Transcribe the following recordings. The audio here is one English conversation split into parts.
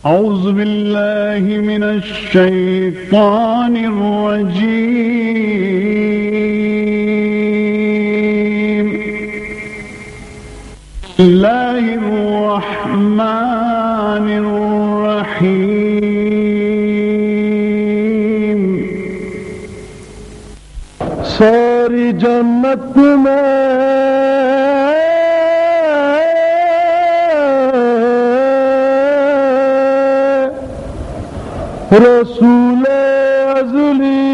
أعوذ بالله من الشيطان الرجيم بسم الله الرحمن الرحيم ساری جنت میں رسول ازلی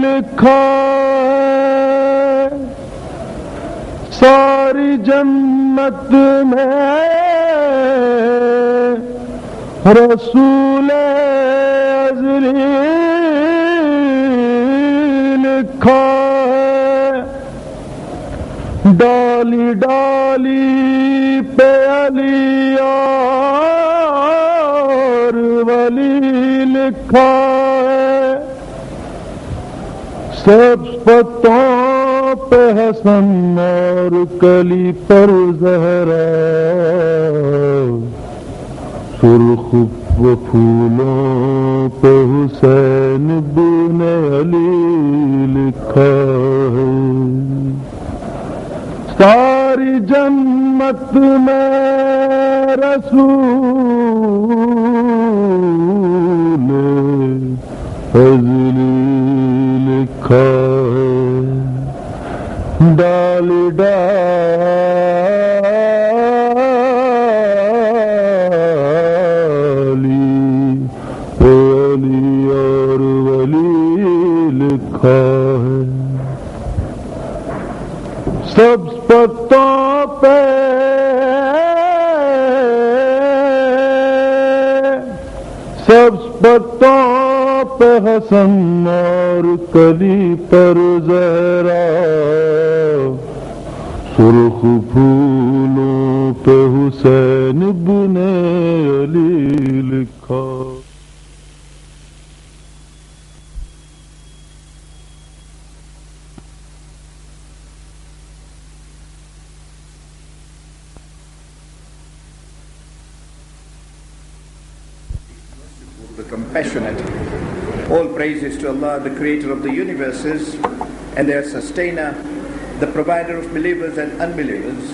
لکھا ہے، ساری جنت میں رسول ازلی لکھا ہے، ڈالی ڈالی پہ علی اور ولی لکھا ہے، سبز پتوں پہ حسن اور کلی پر زہرا، سرخ و پھولوں پہ حسین بن علی لکھا ہے، ساری جنت میں رسول ازلی لکھا ہے، ڈالی ڈالی پہ علی اور ولی لکھا ہے، سبز پتوں پہ حسن اور کلی پر زہرا، سرخ پھولوں پہ حسین بن علی لکھا۔ The compassionate. All praises to Allah, the creator of the universes and their sustainer, the provider of believers and unbelievers,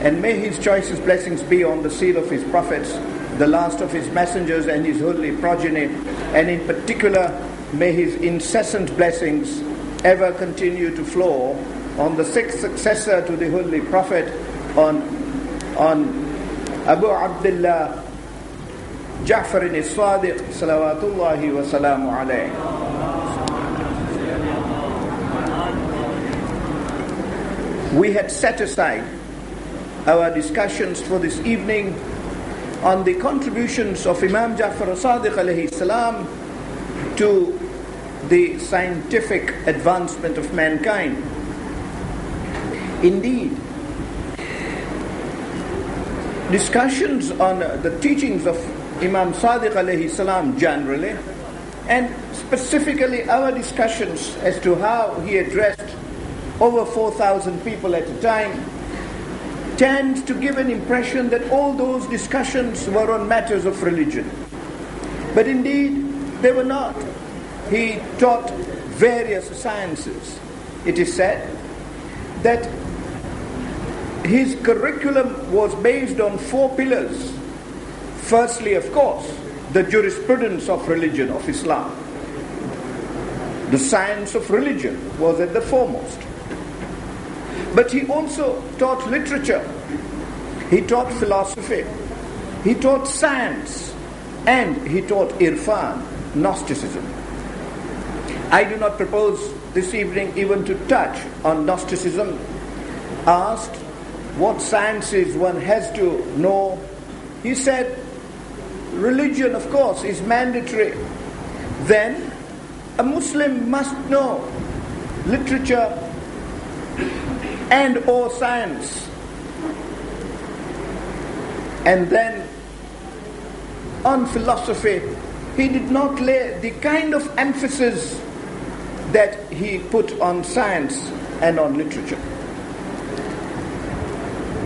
and may his choicest blessings be on the seal of his prophets, the last of his messengers and his holy progeny, and in particular may his incessant blessings ever continue to flow on the sixth successor to the holy prophet, on Abu Abdullah Ja'far al-Sadiq salawatullahi wa salamu alayhi. We had set aside our discussions for this evening on the contributions of Imam Ja'far al-Sadiq alayhi salam to the scientific advancement of mankind. Indeed, discussions on the teachings of Imam Sadiq alayhi salam generally, and specifically our discussions as to how he addressed over 4,000 people at a time, tends to give an impression that all those discussions were on matters of religion. But indeed, they were not. He taught various sciences. It is said that his curriculum was based on 4 pillars. Firstly, of course, the jurisprudence of religion, of Islam. The science of religion was at the foremost. But he also taught literature, he taught philosophy, he taught science, and he taught irfan, Gnosticism. I do not propose this evening even to touch on Gnosticism. Asked what sciences one has to know, he said, religion, of course, is mandatory. Then a Muslim must know literature and or science. And then on philosophy, he did not lay the kind of emphasis that he put on science and on literature.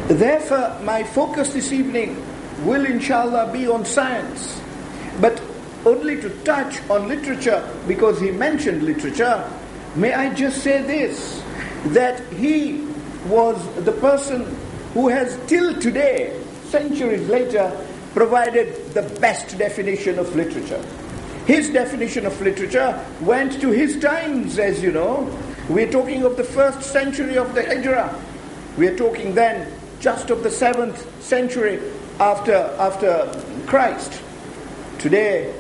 Therefore, my focus this evening will inshallah be on science. But only to touch on literature, because he mentioned literature, may I just say this, that he was the person who has till today, centuries later, provided the best definition of literature. His definition of literature went to his times, as you know. We're talking of the 1st century of the Hijrah. We're talking then just of the 7th century after Christ. Today,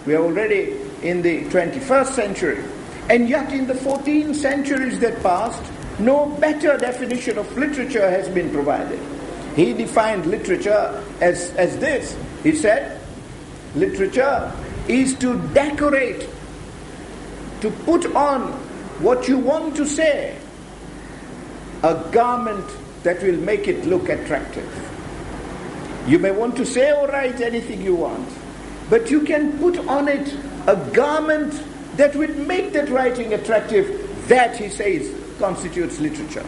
we are already in the 21st century. And yet in the 14 centuries that passed, no better definition of literature has been provided. He defined literature as this. He said, literature is to decorate, to put on what you want to say, a garment that will make it look attractive. You may want to say or write anything you want, but you can put on it a garment that will make that writing attractive. That, he says, constitutes literature.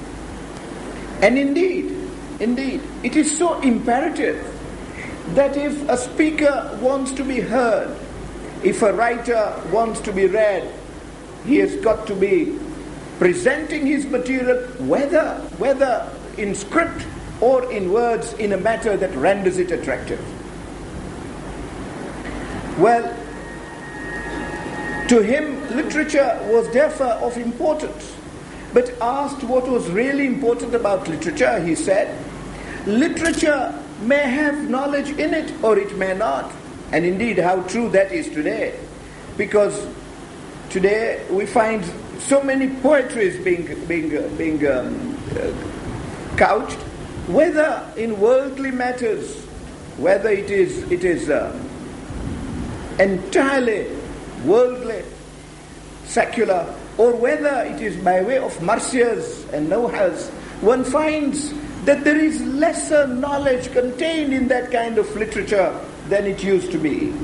And indeed, it is so imperative that if a speaker wants to be heard, if a writer wants to be read, he has got to be presenting his material, whether in script or in words, in a matter that renders it attractive. Well, to him, literature was therefore of importance. But asked what was really important about literature, he said, literature may have knowledge in it or it may not. And indeed, how true that is today. Because today we find so many poetries being couched, whether in worldly matters, whether it is entirely worldly, secular, or whether it is by way of marsias and nohas, one finds that there is lesser knowledge contained in that kind of literature than it used to be.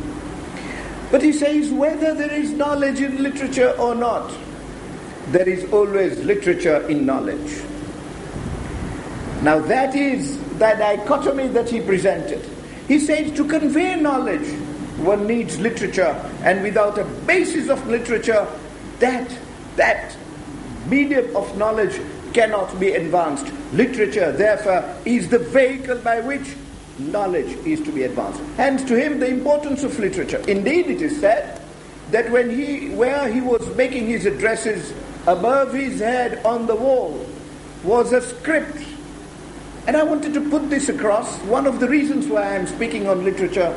But he says, whether there is knowledge in literature or not, there is always literature in knowledge. Now that is the dichotomy that he presented. He said to convey knowledge, one needs literature, and without a basis of literature, that medium of knowledge cannot be advanced. Literature, therefore, is the vehicle by which knowledge is to be advanced. Hence, to him, the importance of literature. Indeed, it is said that where he was making his addresses, above his head on the wall was a script. And I wanted to put this across. One of the reasons why I am speaking on literature,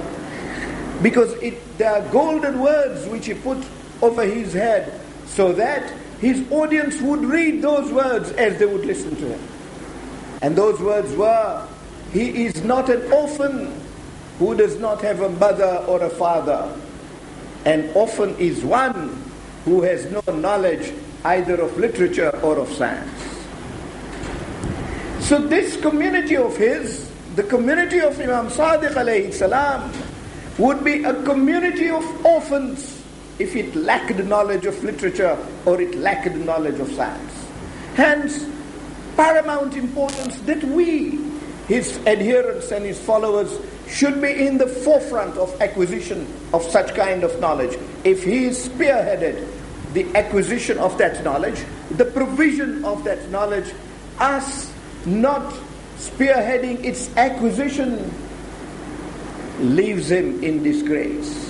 because there are golden words which he put over his head, so that his audience would read those words as they would listen to him. And those words were, he is not an orphan who does not have a mother or a father. An orphan is one who has no knowledge either of literature or of science. So this community of his, the community of Imam Sadiq alayhi salam, would be a community of orphans if it lacked knowledge of literature or it lacked knowledge of science. Hence, paramount importance that we, his adherents and his followers, should be in the forefront of acquisition of such kind of knowledge. If he is spearheaded the acquisition of that knowledge, the provision of that knowledge, us not spearheading its acquisition leaves him in disgrace.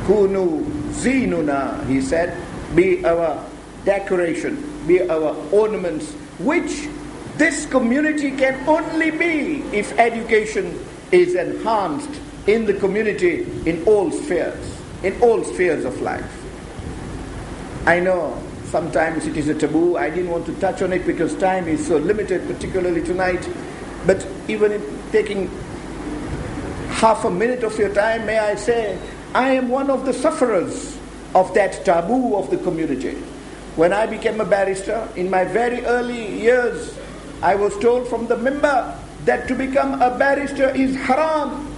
Kunu zinuna, he said, be our decoration, be our ornaments, which this community can only be if education is enhanced in the community in all spheres of life. I know sometimes it is a taboo. I didn't want to touch on it because time is so limited, particularly tonight. But even in taking half a minute of your time, may I say, I am one of the sufferers of that taboo of the community. When I became a barrister, in my very early years, I was told from the mimbar that to become a barrister is haram,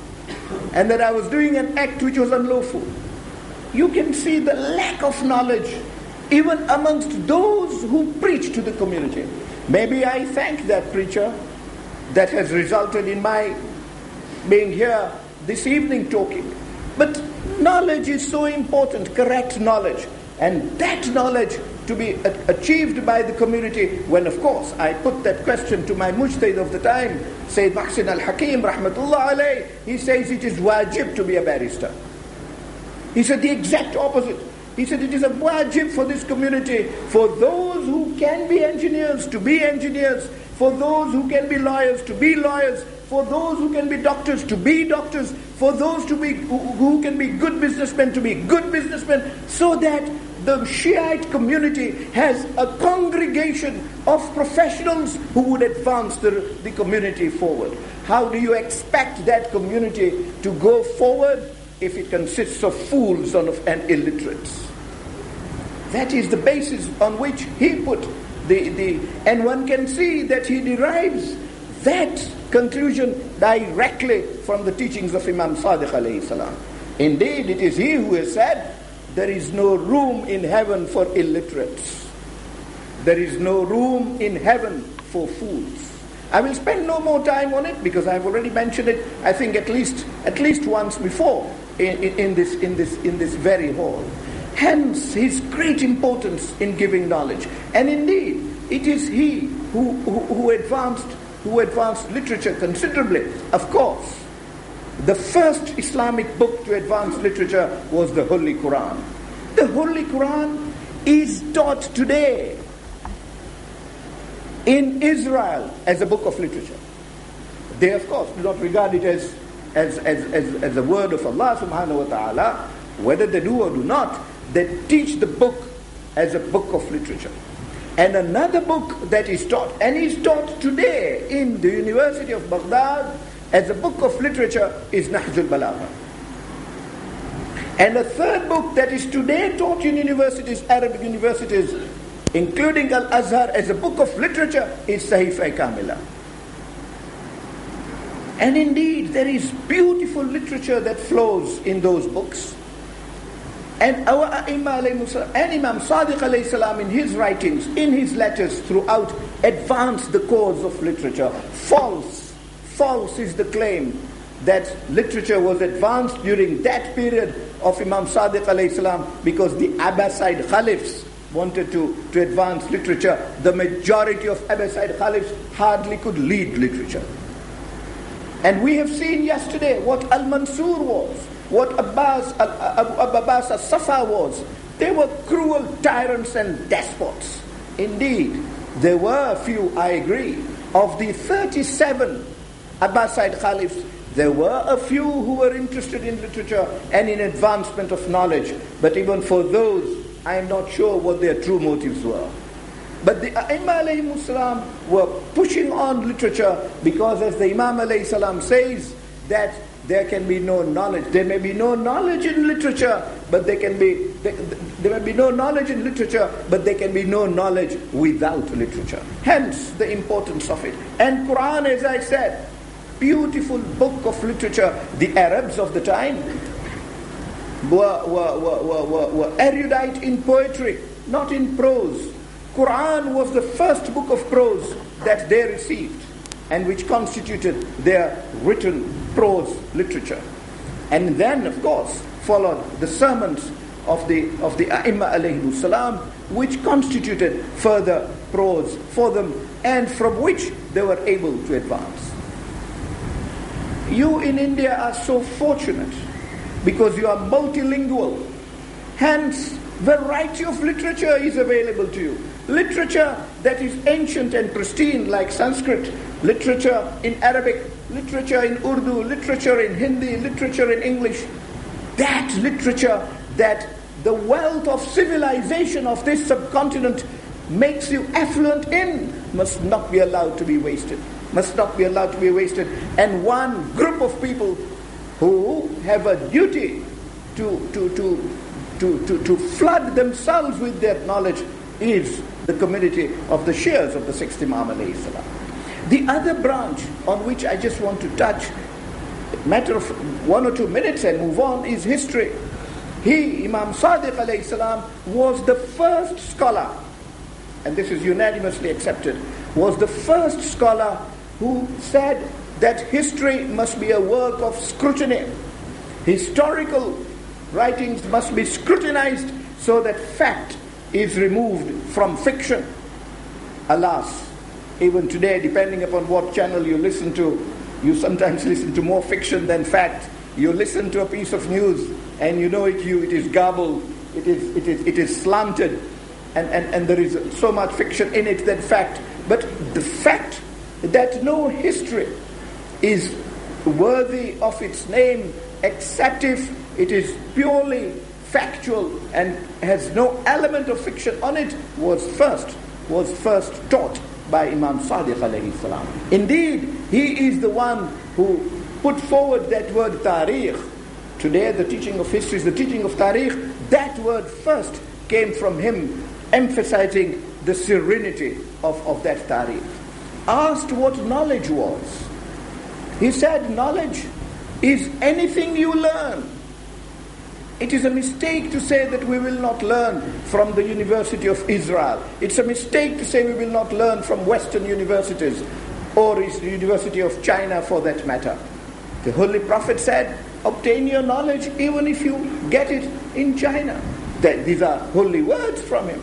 and that I was doing an act which was unlawful. You can see the lack of knowledge even amongst those who preach to the community. Maybe I thank that preacher that has resulted in my being here this evening talking. But knowledge is so important, correct knowledge. And that knowledge to be achieved by the community, when of course I put that question to my mujtahid of the time, Sayyid Mahsin al-Hakim rahmatullah alayh, he says it is wajib to be a barrister. He said the exact opposite. He said it is a wajib for this community, for those who can be engineers to be engineers, for those who can be lawyers to be lawyers, for those who can be doctors to be doctors, for those who can be good businessmen to be good businessmen, so that the Shiite community has a congregation of professionals who would advance the community forward. How do you expect that community to go forward if it consists of fools and illiterates? That is the basis on which he put and one can see that he derives that conclusion directly from the teachings of Imam Sadiq alayhi salam. Indeed, it is he who has said, there is no room in heaven for illiterates. There is no room in heaven for fools. I will spend no more time on it because I've already mentioned it, I think at least once before in this very hall. Hence his great importance in giving knowledge. And indeed, it is he who advanced literature considerably. Of course, the first Islamic book to advance literature was the Holy Quran. The Holy Quran is taught today in Israel as a book of literature. They, of course, do not regard it as a word of Allah subhanahu wa ta'ala. Whether they do or do not, they teach the book as a book of literature. And another book that is taught, and is taught today in the University of Baghdad as a book of literature, is Nahjul Balagha. And a third book that is today taught in universities, Arabic universities, including Al-Azhar, as a book of literature, is Sahifa Kamila. And indeed, there is beautiful literature that flows in those books. And our Imam Sadiq alayhi salam in his writings, in his letters throughout, advanced the cause of literature. False is the claim that literature was advanced during that period of Imam Sadiq alayhi salam because the Abbasid Caliphs wanted to advance literature. The majority of Abbasid Caliphs hardly could lead literature. And we have seen yesterday what Al-Mansur was, what Abbas al-Safa was. They were cruel tyrants and despots. Indeed, there were a few, I agree, of the 37 Abbasid Caliphs, there were a few who were interested in literature and in advancement of knowledge. But even for those, I am not sure what their true motives were. But the A'immah alayhimus salam were pushing on literature because, as the Imam alayhi salam says, that there can be no knowledge. There may be no knowledge in literature, but there may be no knowledge in literature, but there can be no knowledge without literature. Hence the importance of it. And Quran, as I said, beautiful book of literature. The Arabs of the time were erudite in poetry, not in prose. Quran was the first book of prose that they received, and which constituted their written prose literature. And then, of course, followed the sermons of the A'immah alayhimus salam, which constituted further prose for them, and from which they were able to advance. You in India are so fortunate because you are multilingual. Hence, variety of literature is available to you. Literature that is ancient and pristine like Sanskrit, literature in Arabic, literature in Urdu, literature in Hindi, literature in English. That literature that the wealth of civilization of this subcontinent makes you affluent in must not be allowed to be wasted. Must not be allowed to be wasted. And one group of people who have a duty to flood themselves with their knowledge is the community of the Shias of the sixth Imam alayhi salam. The other branch on which I just want to touch, a matter of 1 or 2 minutes and move on, is history. He, Imam Sadiq alayhi salam, was the first scholar, and this is unanimously accepted, was the first scholar who said that history must be a work of scrutiny. Historical writings must be scrutinized so that fact is removed from fiction. Alas, even today, depending upon what channel you listen to, you sometimes listen to more fiction than fact. You listen to a piece of news and you know it is garbled, it is slanted, and there is so much fiction in it than fact. But the fact that no history is worthy of its name except if it is purely factual and has no element of fiction on it was first taught by Imam Sadiq alayhi salam. Indeed, he is the one who put forward that word tariq. Today the teaching of history is the teaching of tariq. That word first came from him, emphasizing the serenity of that tariq. Asked what knowledge was, he said knowledge is anything you learn. It is a mistake to say that we will not learn from the University of Israel. It's a mistake to say we will not learn from Western universities or the University of China for that matter. The Holy Prophet said, obtain your knowledge even if you get it in China. These are holy words from him.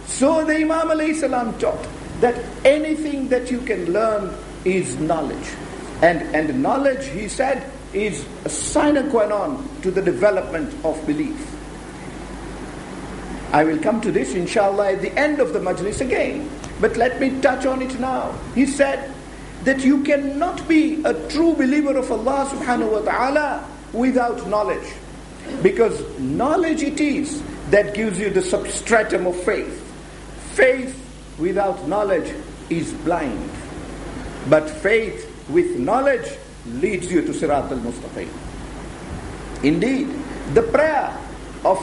So the Imam alayhi salam taught that anything that you can learn is knowledge. And knowledge, he said, is a sine qua non to the development of belief. I will come to this inshallah at the end of the majlis again, but let me touch on it now. He said that you cannot be a true believer of Allah subhanahu wa ta'ala without knowledge, because knowledge it is that gives you the substratum of faith. Faith without knowledge is blind, but faith with knowledge leads you to Sirat al-Mustaqim. Indeed, the prayer of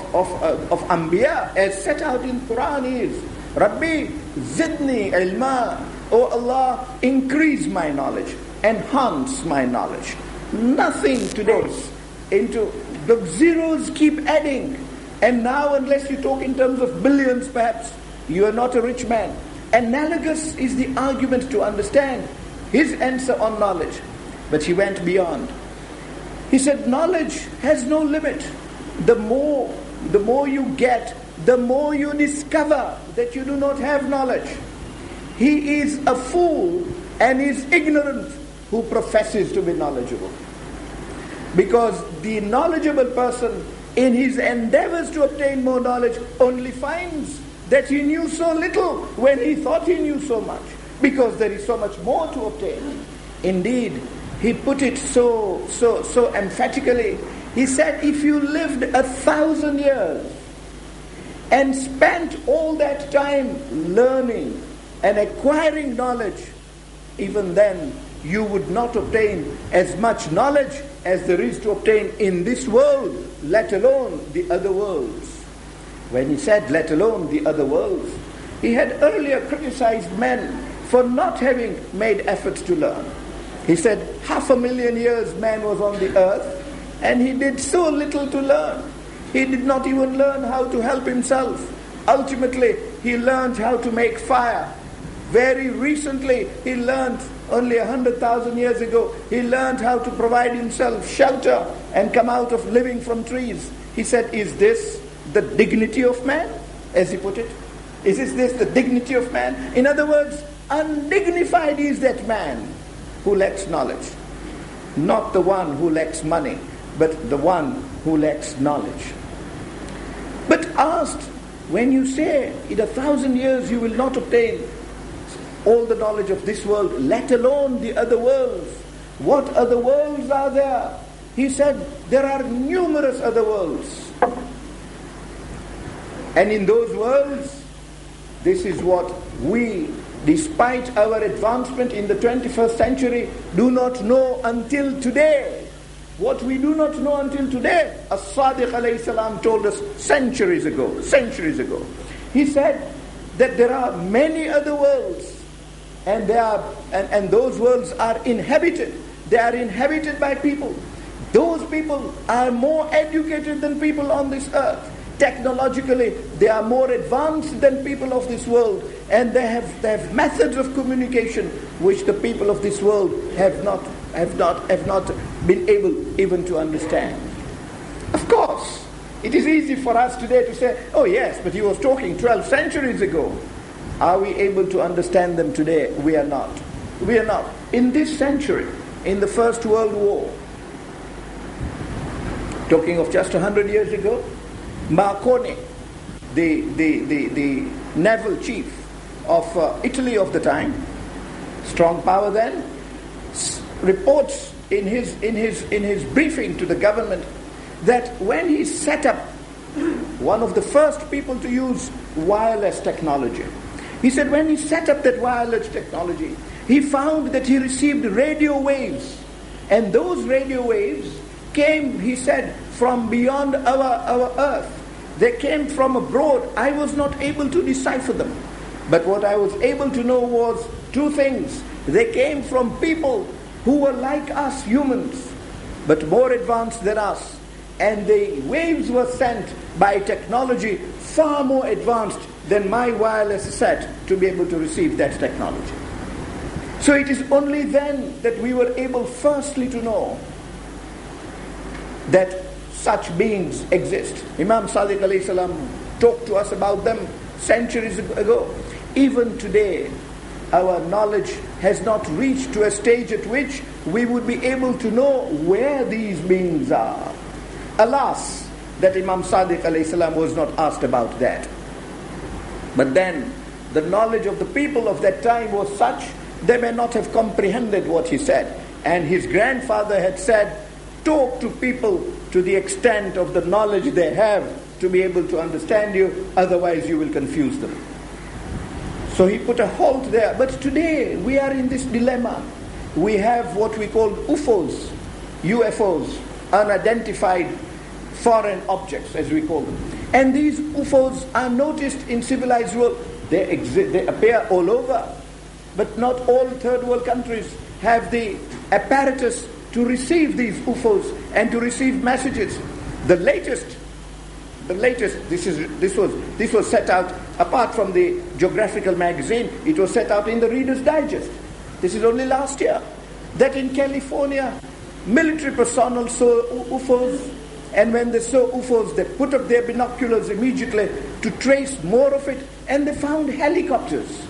Anbiya as set out in Quran is, Rabbi zidni ilma, O Allah, increase my knowledge, enhance my knowledge. Nothing today into the zeros keep adding, and now unless you talk in terms of billions perhaps, you are not a rich man. Analogous is the argument to understand his answer on knowledge. But he went beyond. He said knowledge has no limit. The more you get, the more you discover that you do not have knowledge. He is a fool and is ignorant who professes to be knowledgeable. Because the knowledgeable person, in his endeavors to obtain more knowledge, only finds that he knew so little when he thought he knew so much. Because there is so much more to obtain. Indeed, he put it so emphatically. He said, if you lived 1,000 years and spent all that time learning and acquiring knowledge, even then you would not obtain as much knowledge as there is to obtain in this world, let alone the other worlds. When he said, let alone the other worlds, he had earlier criticized men for not having made efforts to learn. He said 500,000 years man was on the earth and he did so little to learn. He did not even learn how to help himself. Ultimately, he learned how to make fire. Very recently, he learned, only 100,000 years ago, he learned how to provide himself shelter and come out of living from trees. He said, is this the dignity of man? As he put it. Is this the dignity of man? In other words, undignified is that man who lacks knowledge. Not the one who lacks money, but the one who lacks knowledge. But asked, when you say in 1,000 years you will not obtain all the knowledge of this world, let alone the other worlds, what other worlds are there? He said, there are numerous other worlds. And in those worlds, this is what we, despite our advancement in the 21st century, do not know until today. What we do not know until today, As-Sadiq alayhi salam told us centuries ago. He said that there are many other worlds, and those worlds are inhabited. They are inhabited by people. Those people are more educated than people on this earth. Technologically, they are more advanced than people of this world, and they have methods of communication which the people of this world have not have not been able even to understand. Of course, it is easy for us today to say, oh yes, but he was talking 12 centuries ago. Are we able to understand them today? We are not. We are not. In this century, in the First World War, talking of just 100 years ago, Marconi, the naval chief of Italy of the time, strong power then, reports in his briefing to the government that when he set up, one of the first people to use wireless technology, he said when he set up that wireless technology, he found that he received radio waves, and those radio waves came, he said, from beyond our earth. They came from abroad. I was not able to decipher them. But what I was able to know was two things. They came from people who were like us humans, but more advanced than us. And the waves were sent by technology far more advanced than my wireless set to be able to receive that technology. So it is only then that we were able firstly to know that such beings exist. Imam Sadiq alayhi salam talked to us about them centuries ago. Even today, our knowledge has not reached to a stage at which we would be able to know where these beings are. Alas, that Imam Sadiq alayhi salam was not asked about that. But then, the knowledge of the people of that time was such, they may not have comprehended what he said. And his grandfather had said, talk to people to the extent of the knowledge they have to be able to understand you, otherwise you will confuse them. So he put a halt there. But today we are in this dilemma. We have what we call UFOs, unidentified foreign objects as we call them. And these UFOs are noticed in civilized world. They appear all over. But not all third world countries have the apparatus to receive these UFOs and to receive messages. The latest, this was set out, apart from the geographical magazine, it was set out in the Reader's Digest. This is only last year. That in California, military personnel saw UFOs, and when they saw UFOs, they put up their binoculars immediately to trace more of it, and they found helicopters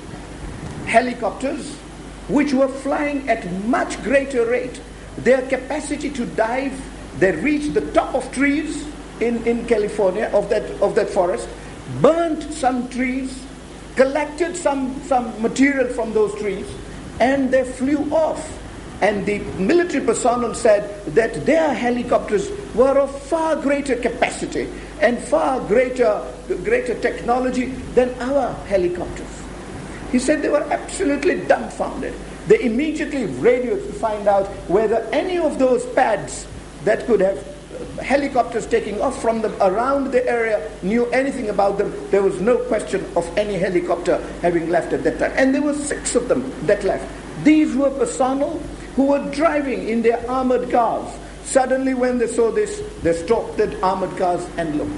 which were flying at much greater rate. Their capacity to dive, they reached the top of trees in California, of that forest, burnt some trees, collected some material from those trees, and they flew off. And the military personnel said that their helicopters were of far greater capacity and far greater technology than our helicopters. He said they were absolutely dumbfounded. They immediately radioed to find out whether any of those pads that could have helicopters taking off from them around the area knew anything about them. There was no question of any helicopter having left at that time. And there were 6 of them that left. These were personnel who were driving in their armored cars. Suddenly when they saw this, they stopped their armored cars and looked.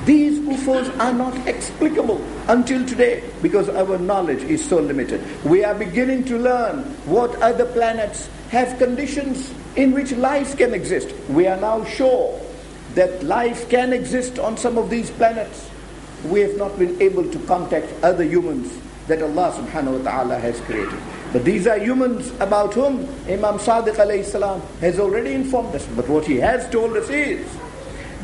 These UFOs are not explicable until today because our knowledge is so limited. We are beginning to learn what other planets have conditions in which life can exist. We are now sure that life can exist on some of these planets. We have not been able to contact other humans that Allah subhanahu wa ta'ala has created. But these are humans about whom Imam Sadiq alayhi salam has already informed us. But what he has told us is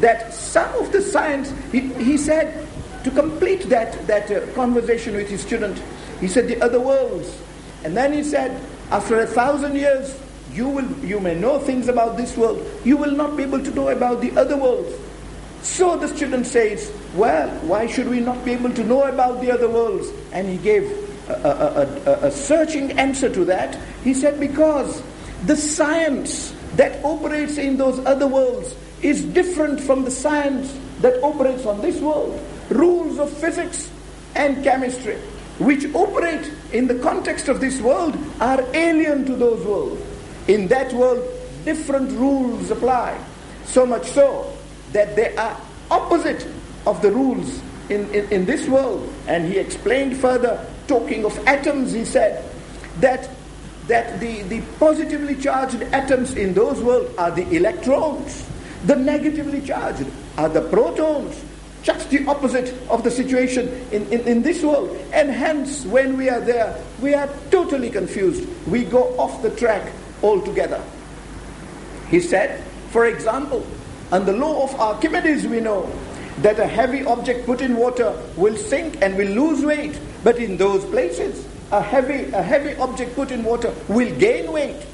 that some of the science, he said, to complete that conversation with his student, he said the other worlds. And then he said, after 1,000 years, you may know things about this world, you will not be able to know about the other worlds. So the student says, well, why should we not be able to know about the other worlds? And he gave a searching answer to that. He said, because the science that operates in those other worlds is different from the science that operates on this world. Rules of physics and chemistry, which operate in the context of this world, are alien to those worlds. In that world, different rules apply. So much so that they are opposite of the rules in this world. And he explained further, talking of atoms, he said that that the positively charged atoms in those worlds are the electrons. The negatively charged are the protons. Just the opposite of the situation in this world. And hence, when we are there, we are totally confused. We go off the track altogether. He said, for example, on the law of Archimedes we know that a heavy object put in water will sink and will lose weight. But in those places, a heavy object put in water will gain weight.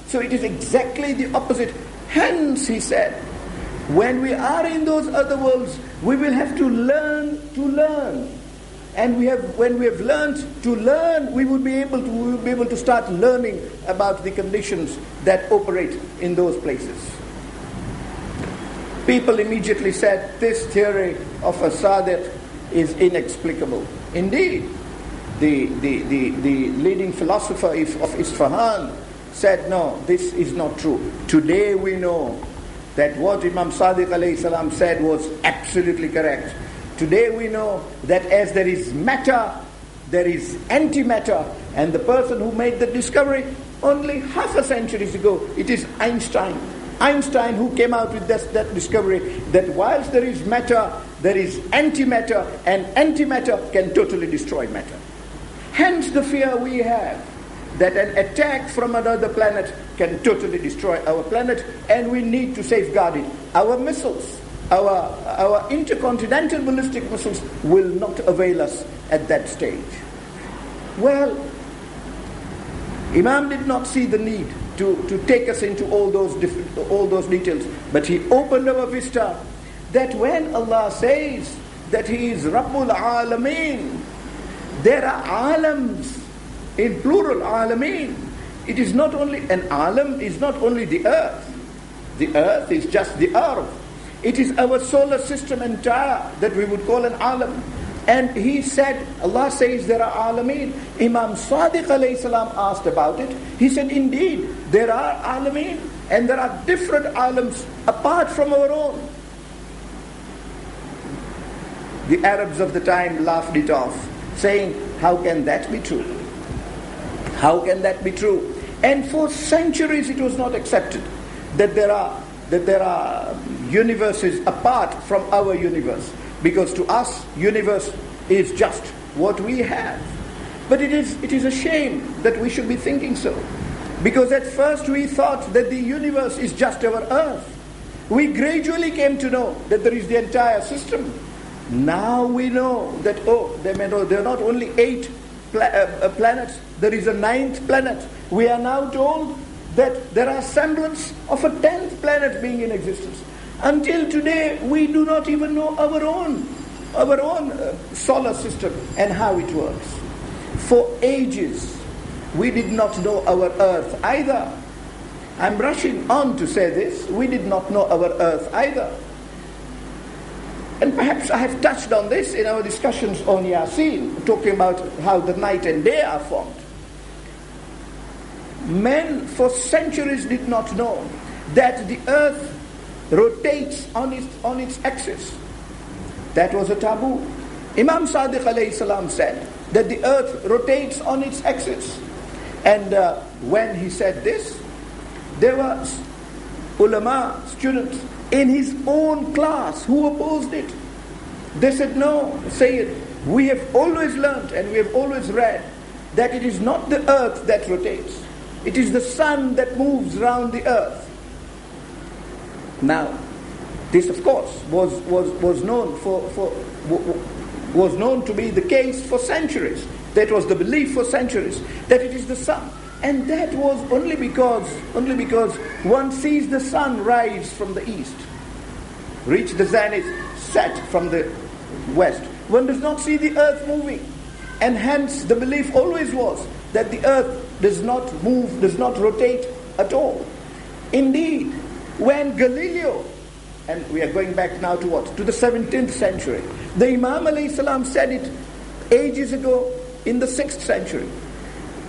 So it is exactly the opposite. Hence, he said, when we are in those other worlds, we will have to learn to learn. And when we have learned to learn, we will be able to start learning about the conditions that operate in those places. People immediately said, this theory of a Sadiq is inexplicable. Indeed, the leading philosopher of Isfahan said, no, this is not true. Today we know that what Imam Sadiq alayhi salam said was absolutely correct. Today we know that as there is matter, there is antimatter, and the person who made the discovery only half a century ago, it is Einstein. Einstein who came out with that discovery, that whilst there is matter, there is antimatter, and antimatter can totally destroy matter. Hence the fear we have that an attack from another planet can totally destroy our planet, and we need to safeguard it. Our missiles, our intercontinental ballistic missiles will not avail us at that stage. Well, Imam did not see the need to take us into all those details, but he opened our vista that when Allah says that He is Rabbul Alameen, there are alams, in plural, alameen. It is not only, an alam is not only the earth. The earth is just the earth. It is our solar system entire that we would call an alam. And he said, Allah says there are alameen. Imam Sadiq alayhi salam asked about it. He said, indeed, there are alameen, and there are different alams apart from our own. The Arabs of the time laughed it off, saying, how can that be true? How can that be true? And for centuries it was not accepted that there are universes apart from our universe, because to us universe is just what we have. But it is a shame that we should be thinking so, because at first we thought that the universe is just our earth. We gradually came to know that there is the entire system. Now we know that there are not only 8 planets, there is a 9th planet. We are now told that there are semblance of a 10th planet being in existence. Until today, we do not even know our own solar system and how it works. For ages, we did not know our Earth either. I'm rushing on to say this. We did not know our Earth either. And perhaps I have touched on this in our discussions on Yasin, talking about how the night and day are formed. Men for centuries did not know that the earth rotates on its axis. That was a taboo. Imam Sadiq alayhi salam said that the earth rotates on its axis. And when he said this, there were ulama, students, in his own class who opposed it. They said, no, Sayyid, we have always learnt and we have always read that it is not the earth that rotates. It is the sun that moves round the earth. Now, this of course was known was known to be the case for centuries. That was the belief for centuries, that it is the sun. And that was only because one sees the sun rise from the east, reach the zenith, set from the west. One does not see the earth moving. And hence the belief always was that the earth does not move, does not rotate at all. Indeed, when Galileo, and we are going back now to what? To the 17th century. The Imam alayhi salam said it ages ago in the 6th century.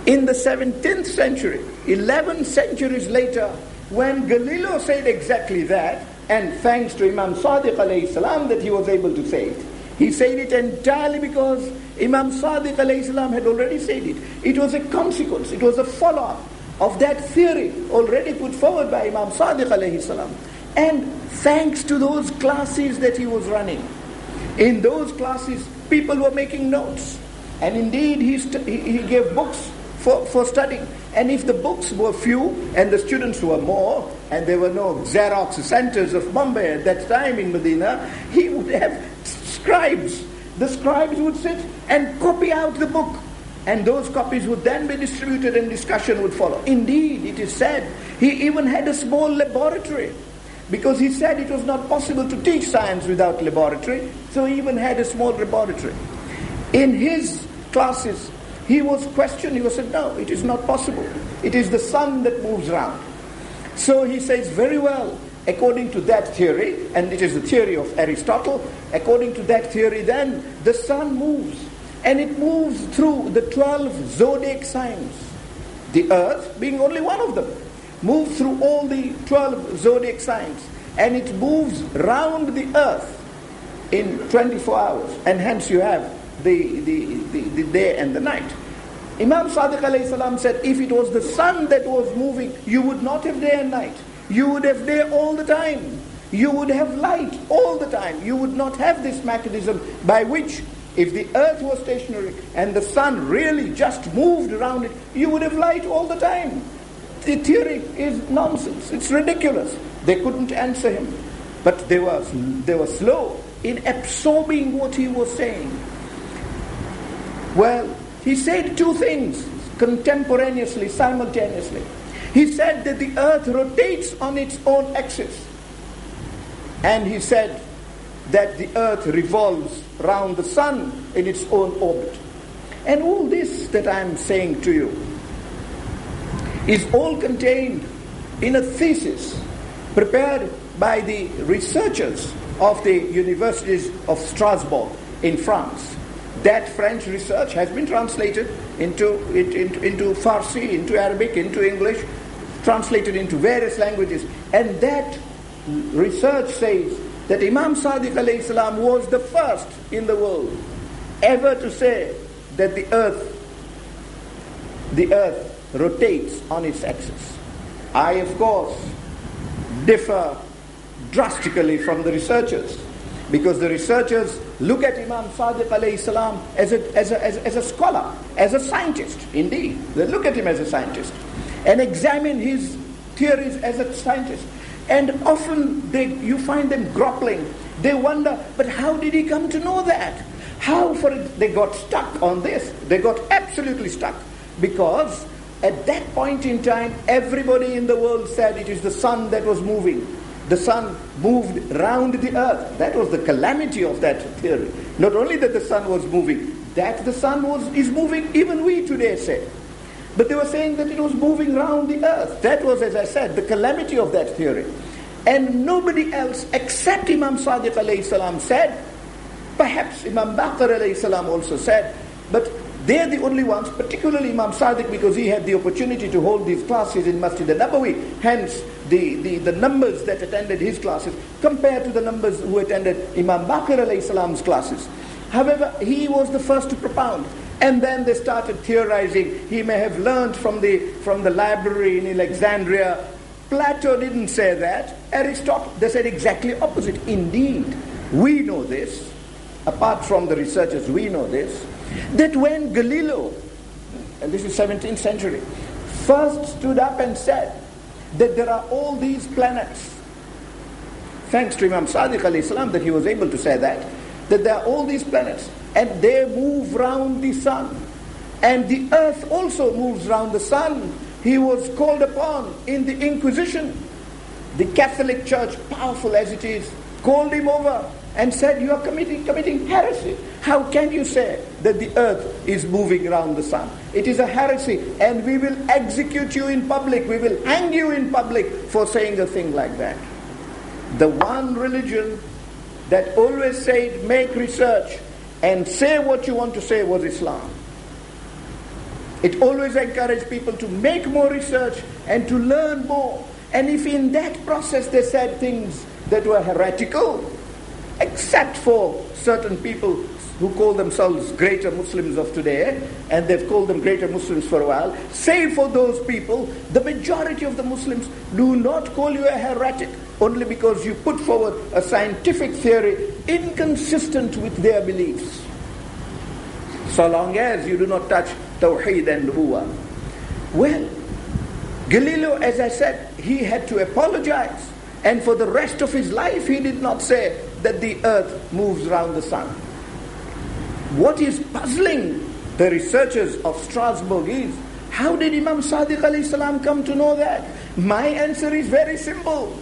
In the 17th century, 11 centuries later, when Galileo said exactly that, and thanks to Imam Sadiq alayhi salam that he was able to say it, he said it entirely because Imam Sadiq alayhi salam had already said it. It was a consequence, it was a follow-up of that theory already put forward by Imam Sadiq alayhi salam. And thanks to those classes that he was running, in those classes people were making notes. And indeed he gave books for studying. And if the books were few and the students were more, and there were no Xerox centers of Bombay at that time in Medina, he would have scribes. The scribes would sit and copy out the book. And those copies would then be distributed and discussion would follow. Indeed, it is said, he even had a small laboratory. Because he said it was not possible to teach science without laboratory. So he even had a small laboratory. In his classes, he was questioned. He was said, no, it is not possible. It is the sun that moves round. So he says, very well, according to that theory, and it is the theory of Aristotle, according to that theory then, the sun moves. And it moves through the 12 zodiac signs. The earth being only one of them. Moves through all the 12 zodiac signs. And it moves round the earth in 24 hours. And hence you have the day and the night. Imam Sadiq alayhi salam said, if it was the sun that was moving, you would not have day and night. You would have day all the time. You would have light all the time. You would not have this mechanism by which, if the earth was stationary and the sun really just moved around it, you would have light all the time. The theory is nonsense. It's ridiculous. They couldn't answer him. But they were slow in absorbing what he was saying. Well, he said two things contemporaneously, simultaneously. He said that the earth rotates on its own axis. And he said that the earth revolves round the sun in its own orbit. And all this that I am saying to you is all contained in a thesis prepared by the researchers of the universities of Strasbourg in France. That French research has been translated into Farsi, into Arabic, into English, translated into various languages. And that research says that Imam Sadiq alayhi salam was the first in the world ever to say that the earth rotates on its axis. I, of course, differ drastically from the researchers, because the researchers look at Imam Sadiq alayhi salam as a scholar, as a scientist. Indeed, they look at him as a scientist and examine his theories as a scientist. And often you find them grappling. They wonder, but how did he come to know that? They got stuck on this. They got absolutely stuck. Because at that point in time, everybody in the world said it is the sun that was moving. The sun moved round the earth. That was the calamity of that theory. Not only that the sun was moving, that the sun is moving, even we today say. But they were saying that it was moving round the earth. That was, as I said, the calamity of that theory. And nobody else except Imam Sadiq alayhi salam said, perhaps Imam Baqir alayhi salam also said, but they're the only ones, particularly Imam Sadiq, because he had the opportunity to hold these classes in Masjid al-Nabawi. Hence, the numbers that attended his classes compared to the numbers who attended Imam Baqir alayhi salam's classes. However, he was the first to propound. And then they started theorizing. He may have learned from the library in Alexandria. Plato didn't say that. Aristotle, they said exactly opposite. Indeed, we know this, apart from the researchers, we know this, that when Galileo, and this is 17th century, first stood up and said that there are all these planets, thanks to Imam Sadiq alayhi salam that he was able to say that there are all these planets, and they move round the sun. And the earth also moves round the sun. He was called upon in the Inquisition. The Catholic Church, powerful as it is, called him over and said, you are committing heresy. How can you say that the earth is moving around the sun? It is a heresy, and we will execute you in public. We will hang you in public for saying a thing like that. The one religion that always said, make research and say what you want to say, was Islam. It always encouraged people to make more research and to learn more. And if in that process they said things that were heretical, except for certain people, who call themselves greater Muslims of today, and they've called them greater Muslims for a while, say for those people, the majority of the Muslims do not call you a heretic only because you put forward a scientific theory inconsistent with their beliefs. So long as you do not touch Tawheed and Nubuwwah. Well, Galileo, as I said, he had to apologize. And for the rest of his life, he did not say that the earth moves around the sun. What is puzzling the researchers of Strasbourg is, how did Imam Sadiq alayhi salam come to know that? My answer is very simple.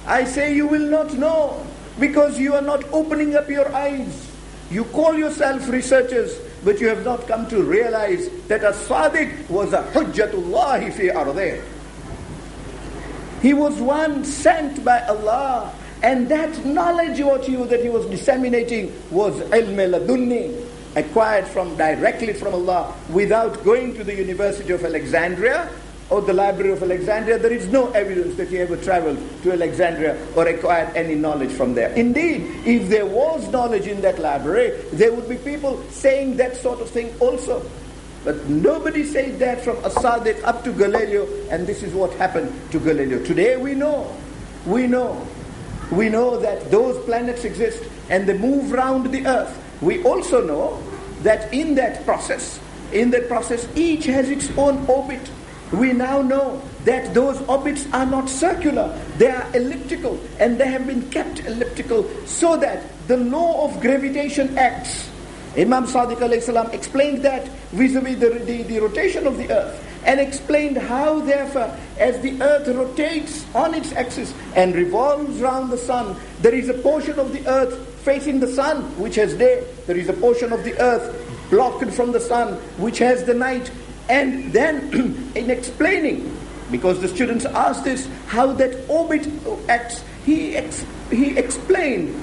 I say you will not know because you are not opening up your eyes. You call yourself researchers, but you have not come to realize that as-Sadiq was a hujjatullahi fi ardih. He was one sent by Allah, and that knowledge that he was disseminating was ilm ladunni, acquired directly from Allah without going to the University of Alexandria or the Library of Alexandria. There is no evidence that he ever traveled to Alexandria or acquired any knowledge from there. Indeed, if there was knowledge in that library, there would be people saying that sort of thing also. But nobody said that from as-Sadiq up to Galileo, and this is what happened to Galileo. Today we know that those planets exist and they move round the earth. We also know that in that process, each has its own orbit. We now know that those orbits are not circular, they are elliptical, and they have been kept elliptical so that the law of gravitation acts. Imam Sadiq alayhi salam explained that vis-a-vis the rotation of the earth, and explained how therefore as the earth rotates on its axis and revolves round the sun, there is a portion of the earth facing the sun which has day, there is a portion of the earth blocked from the sun which has the night. And then in explaining, because the students asked this, how that orbit acts, he explained,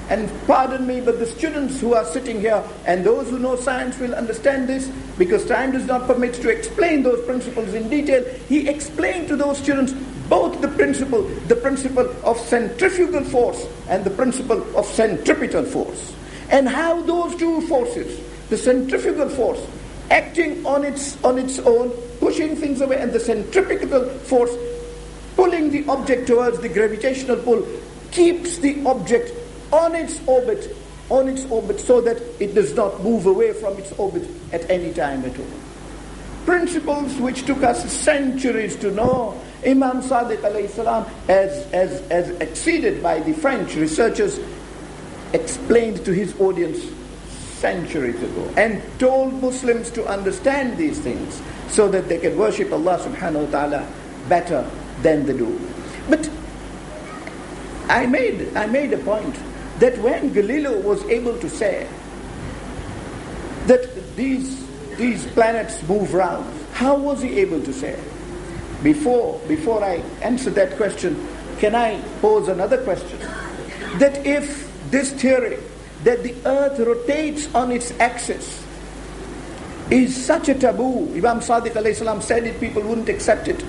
and pardon me, but the students who are sitting here and those who know science will understand this, because time does not permit to explain those principles in detail. He explained to those students both the principle of centrifugal force and the principle of centripetal force, and how those two forces, the centrifugal force acting on its own, pushing things away, and the centripetal force pulling the object towards the gravitational pull, keeps the object on its orbit so that it does not move away from its orbit at any time at all. Principles which took us centuries to know. Imam Sadiq alayhi salam, as exceeded by the French researchers, explained to his audience centuries ago and told Muslims to understand these things so that they can worship Allah subhanahu wa ta'ala better than they do. But I made a point that when Galileo was able to say that these planets move round, how was he able to say? Before I answer that question, can I pose another question? That if this theory that the earth rotates on its axis is such a taboo, Imam Sadiq alayhi salam said it, people wouldn't accept it,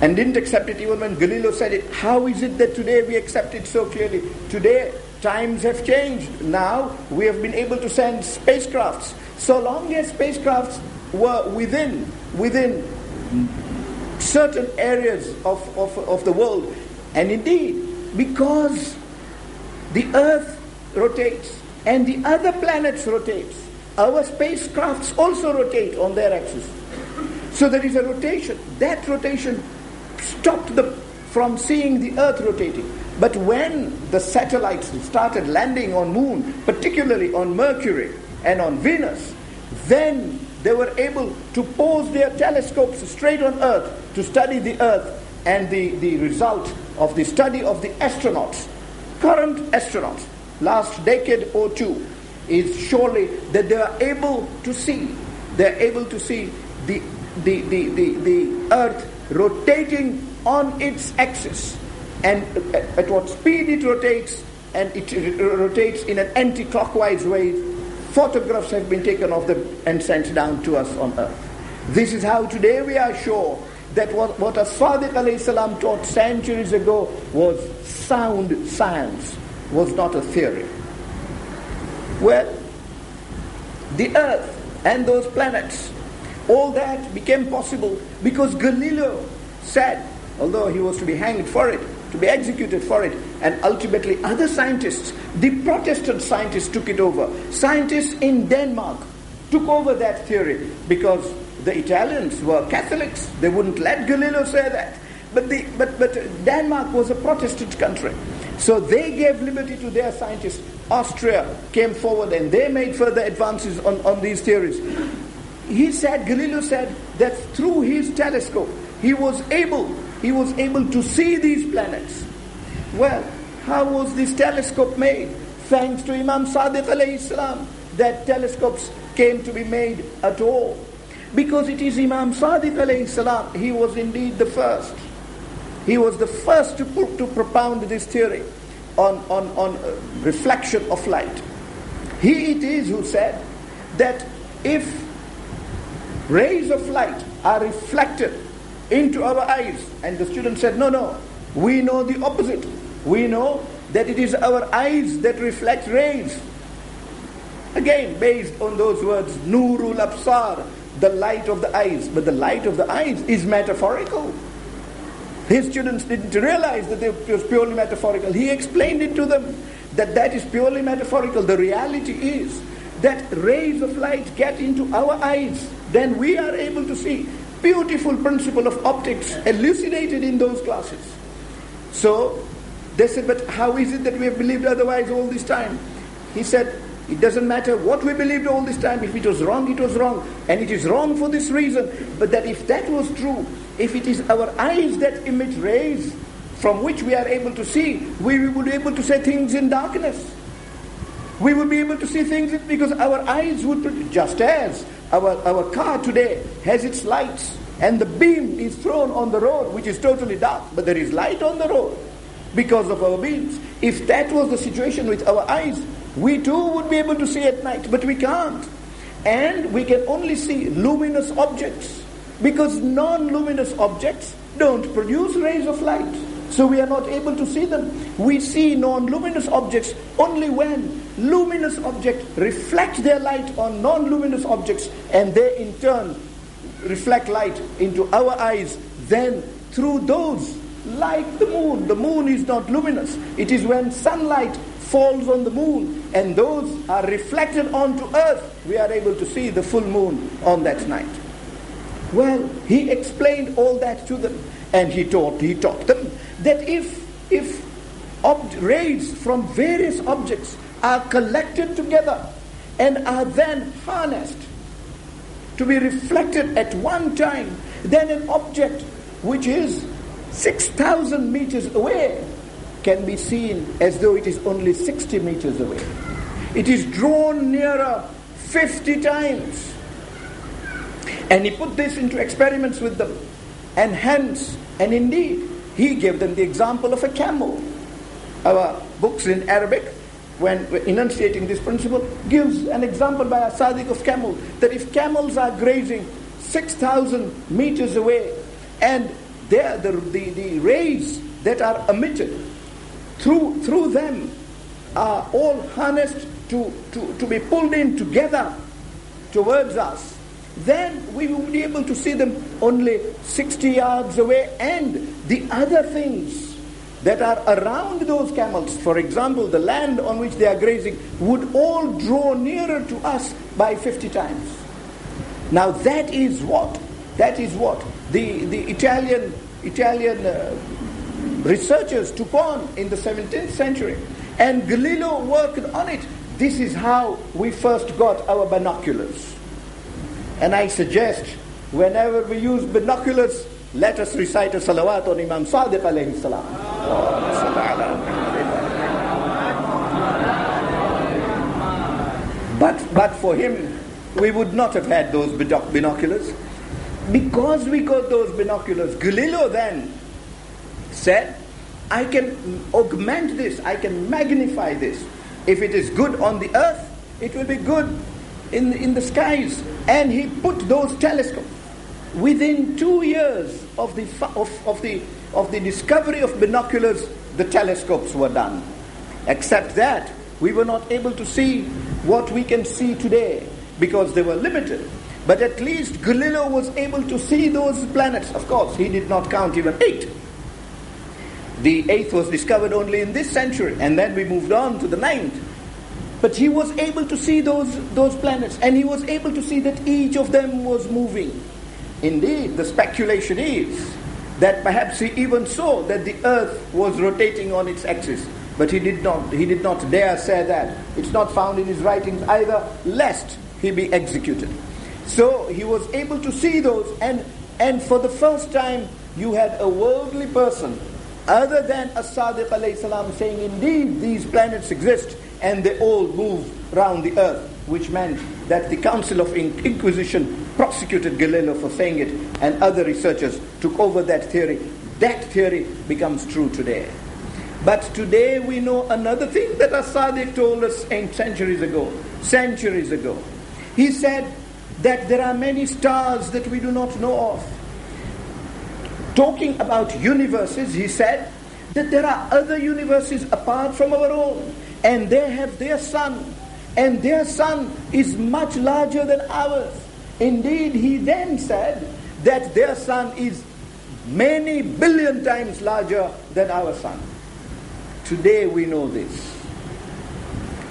and didn't accept it even when Galileo said it. How is it that today we accept it so clearly? Today times have changed. Now we have been able to send spacecrafts. So long as spacecrafts were within certain areas of the world, and indeed because the earth rotates and the other planets rotates, our spacecrafts also rotate on their axis. So there is a rotation. That rotation stopped them from seeing the earth rotating. But when the satellites started landing on moon, particularly on Mercury and on Venus, then they were able to pose their telescopes straight on earth to study the earth, and the result of the study of the astronauts, current astronauts, last decade or two, is surely that they are able to see the earth rotating on its axis, and at what speed it rotates, and it rotates in an anti-clockwise way. Photographs have been taken of them and sent down to us on earth. This is how today we are sure that what as-Sadiq alayhi salam taught centuries ago was sound science, was not a theory. Well, the earth and those planets. All that became possible because Galileo said, although he was to be hanged for it, to be executed for it, and ultimately other scientists, the Protestant scientists took it over. Scientists in Denmark took over that theory because the Italians were Catholics. They wouldn't let Galileo say that. But Denmark was a Protestant country. So they gave liberty to their scientists. Austria came forward and they made further advances on these theories. Galileo said that through his telescope, he was able to see these planets. Well, how was this telescope made? Thanks to Imam Sadiq alayhi salam, that telescopes came to be made at all. Because it is Imam Sadiq alayhi salam, he was indeed the first. He was the first to propound this theory on reflection of light. He it is who said that if rays of light are reflected into our eyes, and the student said, no, we know the opposite. We know that it is our eyes that reflect rays. Again, based on those words, Nurul Absar, the light of the eyes. But the light of the eyes is metaphorical. His students didn't realize that it was purely metaphorical. He explained it to them that is purely metaphorical. The reality is that rays of light get into our eyes, then we are able to see. Beautiful principle of optics elucidated in those classes. So they said, but how is it that we have believed otherwise all this time? He said, it doesn't matter what we believed all this time. If it was wrong, it was wrong. And it is wrong for this reason. But that if that was true, if it is our eyes that emit rays from which we are able to see, we would be able to see things in darkness. We would be able to see things because our eyes would, just as our car today has its lights and the beam is thrown on the road which is totally dark, but there is light on the road because of our beams. If that was the situation with our eyes, we too would be able to see at night, but we can't. And we can only see luminous objects because non-luminous objects don't produce rays of light. So we are not able to see them. We see non-luminous objects only when luminous objects reflect their light on non-luminous objects, and they in turn reflect light into our eyes. Then through those, like the moon is not luminous. It is when sunlight falls on the moon and those are reflected onto earth, we are able to see the full moon on that night. Well, he explained all that to them, and he taught them that if rays from various objects are collected together and are then harnessed to be reflected at one time, then an object which is 6,000 meters away can be seen as though it is only 60 meters away. It is drawn nearer 50 times. And he put this into experiments with them. And hence, and indeed, he gave them the example of a camel. Our books in Arabic, when enunciating this principle, gives an example by a Sadiq of camel, that if camels are grazing 6,000 meters away, and the rays that are emitted through them are all harnessed to be pulled in together towards us, then we will be able to see them only 60 yards away, and the other things that are around those camels, for example, the land on which they are grazing, would all draw nearer to us by 50 times. Now that is what the Italian researchers took on in the 17th century, and Galileo worked on it. This is how we first got our binoculars. And I suggest, whenever we use binoculars, let us recite a salawat on Imam Sadiq alayhi salam. But for him, we would not have had those binoculars. Because we got those binoculars, Galileo then said, I can augment this, I can magnify this. If it is good on the earth, it will be good in the skies. And he put those telescopes. Within 2 years of the discovery of binoculars, the telescopes were done. Except that we were not able to see what we can see today. because they were limited. But at least Galileo was able to see those planets. Of course, he did not count even 8. The 8th was discovered only in this century, and then we moved on to the 9th. But he was able to see those planets, and he was able to see that each of them was moving. Indeed, the speculation is that perhaps he even saw that the earth was rotating on its axis. But he did not dare say that. It's not found in his writings either, lest he be executed. So he was able to see those, and for the first time you had a worldly person other than As-Sadiq alayhi salam saying, indeed these planets exist and they all move round the earth, which meant that the Council of Inquisition prosecuted Galileo for saying it, and other researchers took over that theory. That theory becomes true today. But today we know another thing that As-Sadiq told us centuries ago. He said that there are many stars that we do not know of. Talking about universes, he said that there are other universes apart from our own, and they have their sun, and their sun is much larger than ours. Indeed, he then said that their sun is many billion times larger than our sun. Today we know this.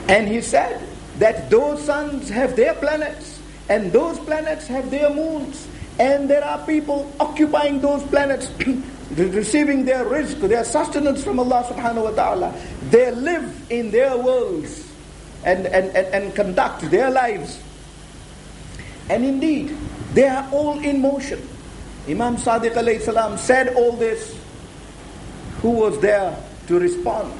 And he said that those suns have their planets, and those planets have their moons, and there are people occupying those planets, receiving their rizq, their sustenance from Allah subhanahu wa ta'ala. They live in their worlds and conduct their lives. And indeed, they are all in motion. Imam Sadiq alayhi salam said all this. Who was there to respond?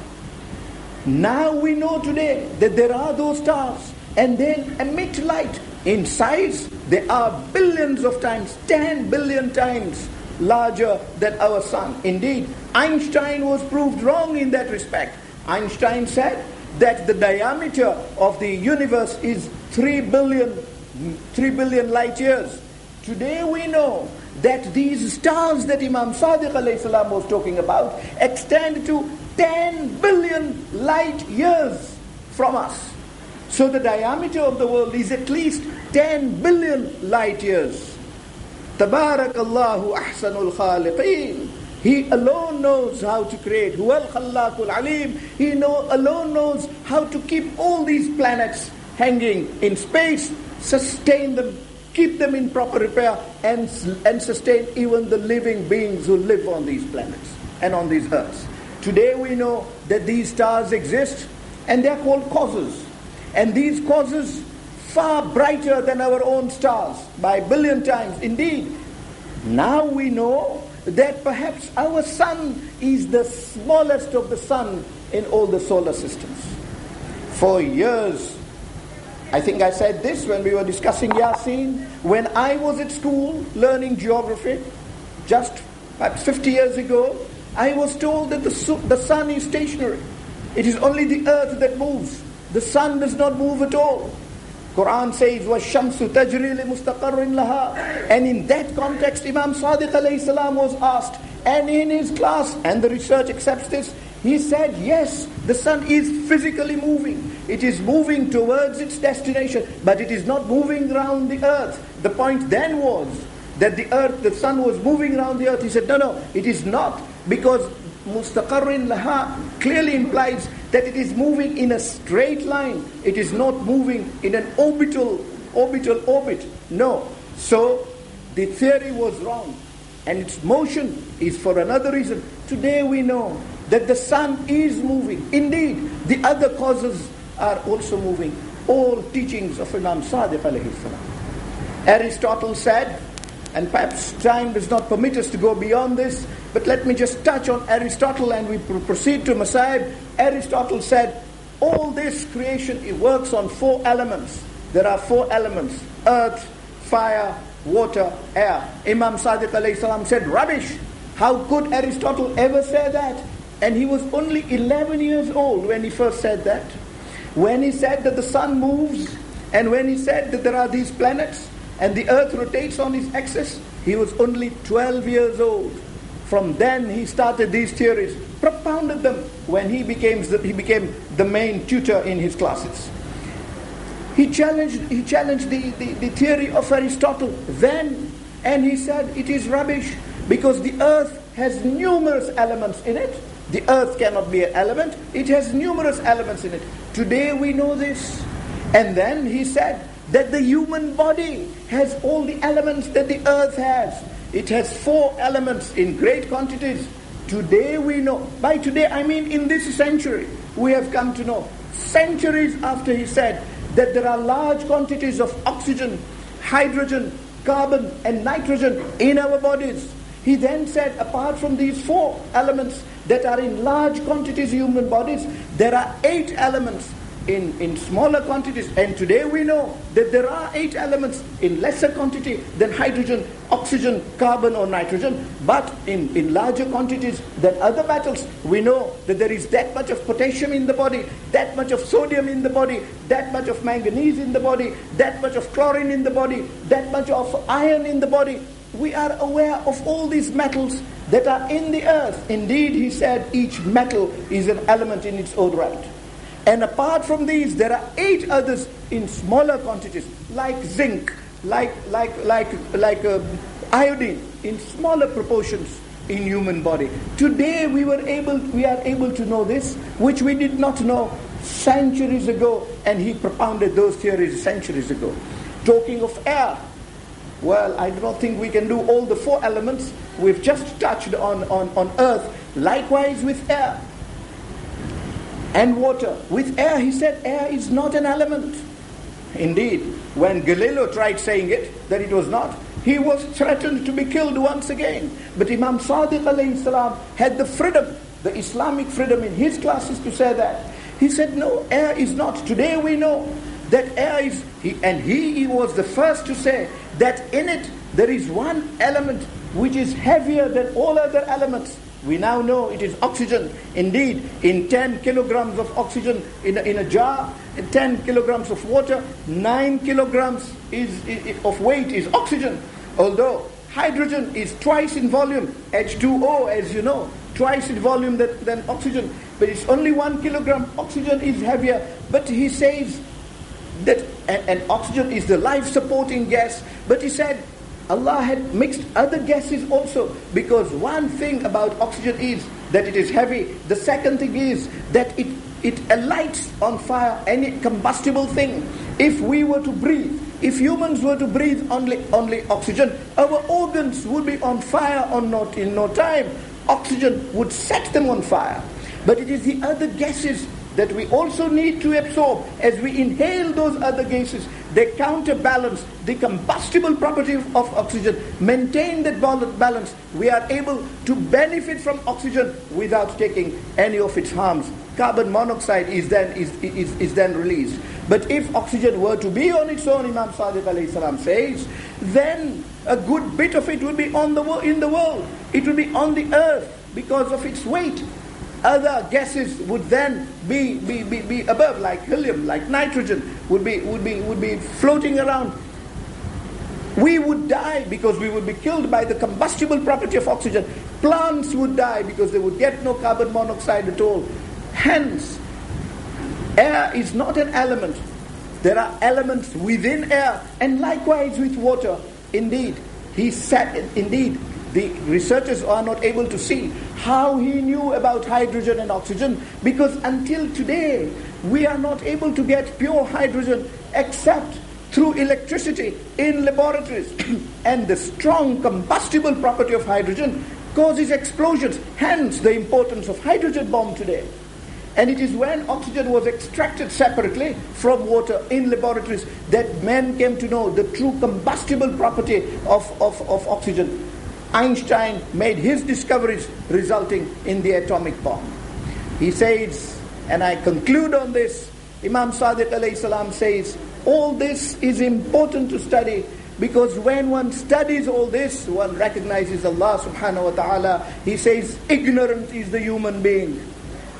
Now we know today that there are those stars, and they emit light. In size, they are billions of times, 10 billion times larger than our sun. Indeed, Einstein was proved wrong in that respect. Einstein said that the diameter of the universe is 3 billion light years. Today we know that these stars that Imam Sadiq alayhi salam was talking about extend to 10 billion light years from us. So the diameter of the world is at least 10 billion light years. Tabarakallahu ahsanul khaliqeen. He alone knows how to create. Huwal khallaqul alim. He alone knows how to keep all these planets hanging in space, sustain them, keep them in proper repair, and sustain even the living beings who live on these planets and on these earths. Today we know that these stars exist, and they are called causes. And these causes far brighter than our own stars by a billion times. Indeed, now we know that perhaps our sun is the smallest of the sun in all the solar systems. For years, I think I said this when we were discussing Yasin, when I was at school learning geography, just perhaps 50 years ago, I was told that the sun is stationary. It is only the earth that moves. The sun does not move at all. Quran says, وَالشَّمْسُ تَجْرِي لِمُسْتَقَرٍ لَهَا. And in that context, Imam Sadiq alayhi salam was asked, and in his class, and the research accepts this, he said, yes, the sun is physically moving. It is moving towards its destination, but it is not moving around the earth. The point then was that the sun was moving around the earth. He said, no, it is not, because mustaqarrin laha clearly implies that it is moving in a straight line. It is not moving in an orbital orbit. No. So the theory was wrong, and its motion is for another reason. Today we know that the sun is moving. Indeed, the other causes are also moving. All teachings of Imam Sadiq alayhi salam. Aristotle said, and perhaps time does not permit us to go beyond this, but let me just touch on Aristotle and we proceed to Masayib. Aristotle said, all this creation, it works on 4 elements. There are 4 elements: earth, fire, water, air. Imam Sadiq alayhi salam said, rubbish. How could Aristotle ever say that? And he was only 11 years old when he first said that. When he said that the sun moves, and when he said that there are these planets, and the earth rotates on its axis, he was only 12 years old. From then he started these theories, propounded them when he became the main tutor in his classes. He challenged the theory of Aristotle then, and he said it is rubbish because the earth has numerous elements in it. The earth cannot be an element, it has numerous elements in it. Today we know this. And then he said that the human body has all the elements that the earth has. It has 4 elements in great quantities. Today we know, by today I mean in this century, we have come to know, centuries after he said that there are large quantities of oxygen, hydrogen, carbon and nitrogen in our bodies. He then said, apart from these 4 elements that are in large quantities in human bodies, there are 8 elements in smaller quantities. And today we know that there are 8 elements in lesser quantity than hydrogen, oxygen, carbon or nitrogen, but in larger quantities than other metals. We know that there is that much of potassium in the body, that much of sodium in the body, that much of manganese in the body, that much of chlorine in the body, that much of iron in the body. We are aware of all these metals that are in the earth. Indeed, he said, each metal is an element in its own right. And apart from these, there are 8 others in smaller quantities, like zinc, like iodine, in smaller proportions in human body. Today we are able to know this, which we did not know centuries ago, and he propounded those theories centuries ago. Talking of air, well, I do not think we can do all the 4 elements we've just touched on earth. Likewise with air and water. With air, he said, air is not an element. Indeed, when Galileo tried saying it, that it was not, he was threatened to be killed once again. But Imam Sadiq alayhi salam had the freedom, the Islamic freedom in his classes to say that. He said, no, air is not. Today we know that air is, he was the first to say that in it there is one element which is heavier than all other elements. We now know it is oxygen. Indeed, in 10 kilograms of oxygen in a jar, 10 kilograms of water, 9 kilograms of weight is oxygen. Although hydrogen is twice in volume, H2O as you know, twice in volume than oxygen. But it's only 1 kilogram. Oxygen is heavier. But he says that, and oxygen is the life-supporting gas. But he said, Allah had mixed other gases also, because one thing about oxygen is that it is heavy. The second thing is that it alights on fire any combustible thing. If we were to breathe, if humans were to breathe only oxygen, our organs would be on fire in no time. Oxygen would set them on fire. But it is the other gases that we also need to absorb. As we inhale those other gases, they counterbalance the combustible property of oxygen, maintain that balance. We are able to benefit from oxygen without taking any of its harms. Carbon monoxide is then released. But if oxygen were to be on its own, Imam Sadiq alayhi salam says, then a good bit of it would be in the world. It would be on the earth because of its weight. Other gases would then be above, like helium, like nitrogen, would be floating around. We would die because we would be killed by the combustible property of oxygen. Plants would die because they would get no carbon monoxide at all. Hence, air is not an element. There are elements within air, and likewise with water. Indeed, he said, the researchers are not able to see how he knew about hydrogen and oxygen, because until today we are not able to get pure hydrogen except through electricity in laboratories. And the strong combustible property of hydrogen causes explosions, hence the importance of hydrogen bomb today. And it is when oxygen was extracted separately from water in laboratories that men came to know the true combustible property of oxygen. Einstein made his discoveries resulting in the atomic bomb. He says, and I conclude on this, Imam Sadiq alayhi salam says, all this is important to study, because when one studies all this, one recognizes Allah subhanahu wa ta'ala. He says, ignorant is the human being.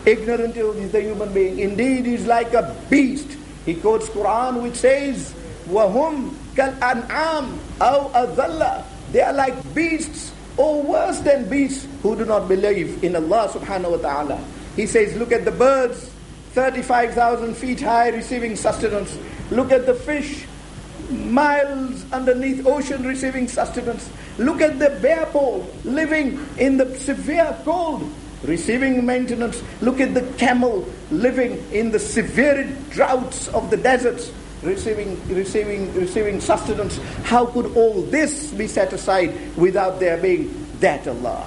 Ignorant is the human being. Indeed, he is like a beast. He quotes Quran which says, وَهُمْ كَالْأَنْعَامِ أَوْ أَذَلَّ. They are like beasts, or worse than beasts, who do not believe in Allah subhanahu wa ta'ala. He says, look at the birds. 35,000 feet high, receiving sustenance. Look at the fish, miles underneath ocean, receiving sustenance. Look at the bear pole, living in the severe cold, receiving maintenance. Look at the camel, living in the severe droughts of the deserts, receiving sustenance. How could all this be set aside without there being that Allah?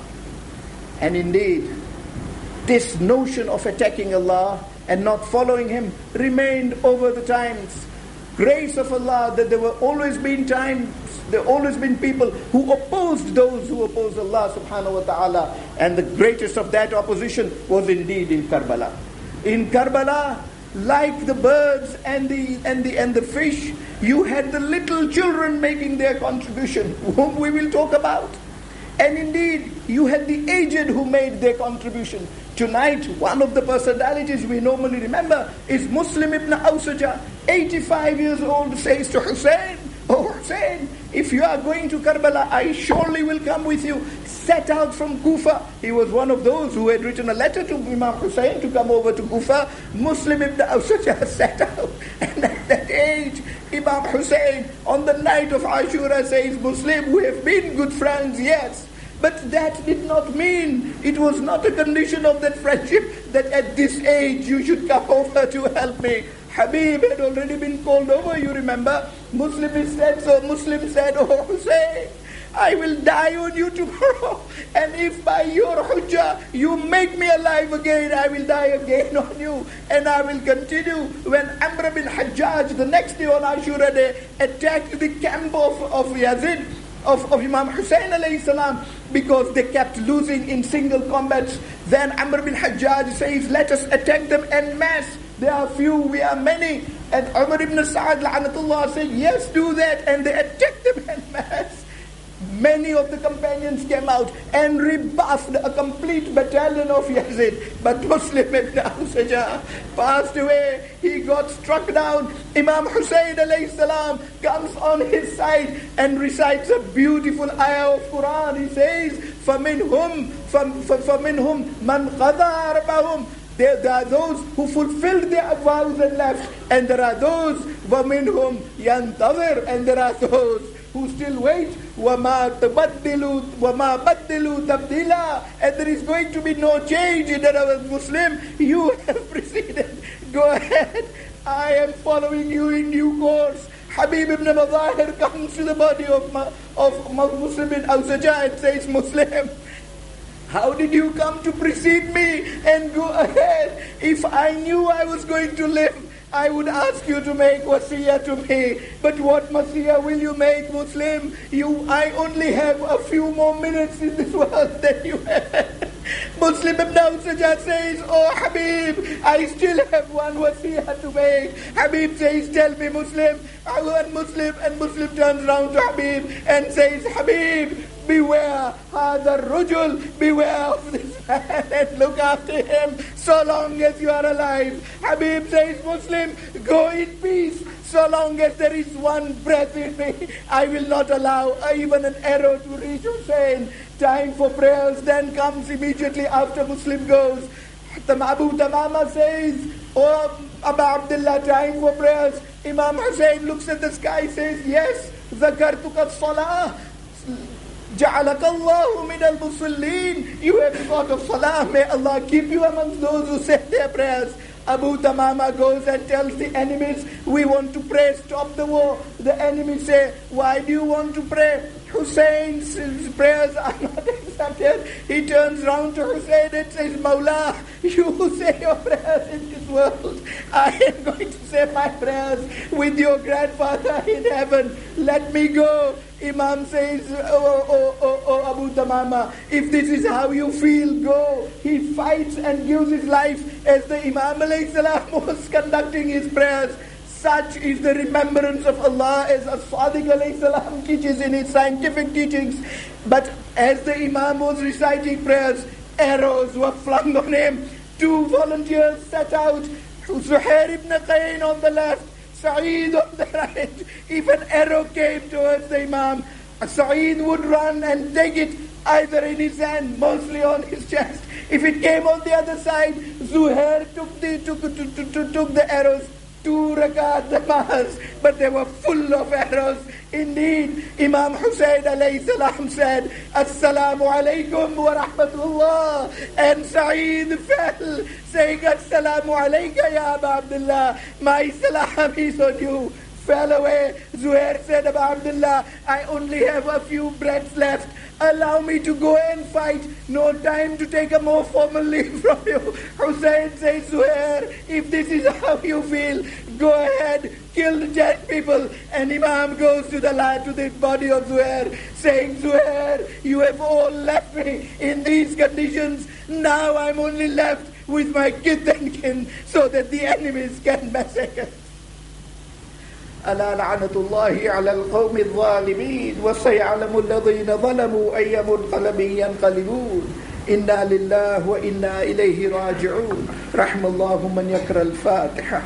And indeed, this notion of attacking Allah and not following Him remained over the times. Grace of Allah, that there were always been times, there always been people who opposed those who opposed Allah subhanahu wa ta'ala. And the greatest of that opposition was indeed in Karbala. In Karbala, like the birds and the fish, you had the little children making their contribution, whom we will talk about. And indeed, you had the aged who made their contribution. Tonight, one of the personalities we normally remember is Muslim ibn Awsaja, 85 years old, says to Hussein, "Oh Hussein, if you are going to Karbala, I surely will come with you." Set out from Kufa. He was one of those who had written a letter to Imam Hussein to come over to Kufa. Muslim ibn Awsaja set out. And at that age, Imam Hussein, on the night of Ashura, says, "Muslim, we have been good friends, yes. But that did not mean, it was not a condition of that friendship that at this age you should come over to help me." Habib had already been called over, you remember. Muslim said, "Oh Hussein, I will die on you tomorrow. And if by your hujjah you make me alive again, I will die again on you. And I will continue." When Amr bin Hajjaj, the next day on Ashura day, attacked the camp of Yazid, of Imam Hussein alayhi salam, because they kept losing in single combats, then Amr bin Hajjaj says, "Let us attack them en masse. They are few, we are many." And Umar ibn Sa'ad la'anatullah said, "Yes, do that." And they attacked them en masse. Many of the companions came out and rebuffed a complete battalion of Yazid. But Muslim ibn Awsaja passed away. He got struck down. Imam Hussein alayhi salam comes on his side and recites a beautiful ayah of Quran. He says, فَمِنْهُمْ مَنْ قَضَى أَرْبَهُمْ. There are those who fulfilled their vows and left. And there are those, وَمِنْهُمْ يَنْتَظِرُ. And there are those who still wait. وَمَا بَدِّلُوا تَبْدِيلًا. And there is going to be no change in our Muslim. You have preceded. Go ahead. I am following you in due course. Habib ibn Mazahir comes to the body of Muslim ibn Awsaja and says, "Muslim, how did you come to precede me and go ahead? If I knew I was going to live, I would ask you to make wasiyah to me. But what wasiyah will you make, Muslim? I only have a few more minutes in this world than you have." Muslim ibn Awsaja says, "Oh Habib, I still have one wasiyah to make." Habib says, "Tell me, Muslim." And Muslim turns round to Habib and says, "Habib, beware, hadar rujul, beware of this man and look after him so long as you are alive." Habib says, "Muslim, go in peace. So long as there is one breath in me, I will not allow even an arrow to reach Hussein." Time for prayers then comes immediately after Muslim goes. Abu Tamama says, "Oh Abu Abdullah, time for prayers." Imam Hussein looks at the sky, says, "Yes, zakartuka salah. جَعَلَكَ اللَّهُ مِنَ الْمُصَلِّينَ. You have thought of salah. May Allah keep you amongst those who say their prayers." Abu Tamama goes and tells the enemies, "We want to pray, stop the war." The enemies say, "Why do you want to pray?" Hussein's prayers are not accepted. He turns round to Hussein and says, "Mawla, you say your prayers in this world. I am going to say my prayers with your grandfather in heaven. Let me go." Imam says, oh Abu Tamama, if this is how you feel, go. He fights and gives his life as the Imam alayhi salam was conducting his prayers. Such is the remembrance of Allah as As-Sadiq alayhi salam teaches in his scientific teachings. But as the Imam was reciting prayers, arrows were flung on him. Two volunteers set out, Zuhair ibn Qayn on the left, Sa'id on the right. If an arrow came towards the Imam, Sa'id would run and take it either in his hand, mostly on his chest. If it came on the other side, Zuhair took the arrows, 2 rakat namaz, but they were full of arrows. Indeed, Imam Hussain alayhi salam said, Assalamu alaikum wa rahmatullah, and Sa'id fell, saying, Assalamu alayka ya Aba Abdullah, my salam is on you. Fell away. Zuhair said, Aba Abdullah, I only have a few breaths left. Allow me to go and fight. No time to take a more formal leave from you. Hussain says, Zuhair, if this is how you feel, go ahead, kill the 10 people. And Imam goes to the body of Zuhair, saying, Zuhair, you have all left me in these conditions. Now I'm only left with my kith and kin so that the enemies can massacre. ألا لعنة الله على القوم الظالمين وسيعلم الذين ظلموا أي منقلب ينقلبون إنا لله وإنا إليه راجعون رحم الله من يقرأ الفاتحة.